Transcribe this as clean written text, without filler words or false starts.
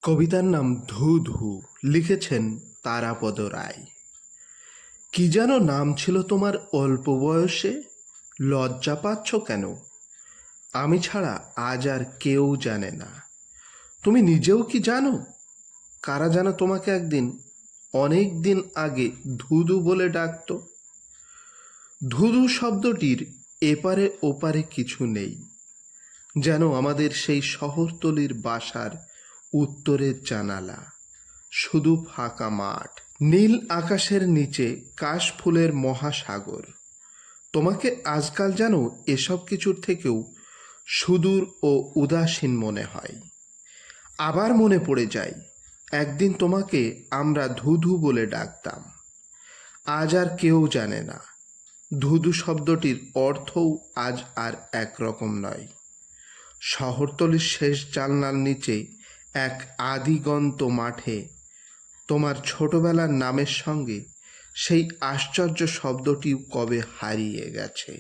কবিতার নাম ধু ধু, লিখেছেন তারাপদ রায়। কি যেন নাম ছিল তোমার অল্প বয়সে? লজ্জা পাচ্ছ কেন? আমি ছাড়া আজ আর কেউ জানে না। তুমি নিজেও কি জানো? কারা যেন তোমাকে একদিন, অনেক দিন আগে ধুধু বলে ডাকতো। ধুধু শব্দটির এপারে ওপারে কিছু নেই, যেন আমাদের সেই শহরতলির বাসার উত্তরের জানালা, শুধু ফাঁকা মাঠ, নীল আকাশের নিচে কাশফুলের মহাসাগর। তোমাকে আজকাল যেন এসব কিছুর থেকেও সুদূর ও উদাসীন মনে হয়। আবার মনে পড়ে যায় একদিন তোমাকে আমরা ধুধু বলে ডাকতাম। আজ আর কেউ জানে না। ধুধু শব্দটির অর্থও আজ আর একরকম নয়। শহরতলির শেষ জানলার নিচে এক আদিগন্ত মাঠে তোমার ছোটবেলার নামের সঙ্গে সেই আশ্চর্য শব্দটিও কবে হারিয়ে গেছে।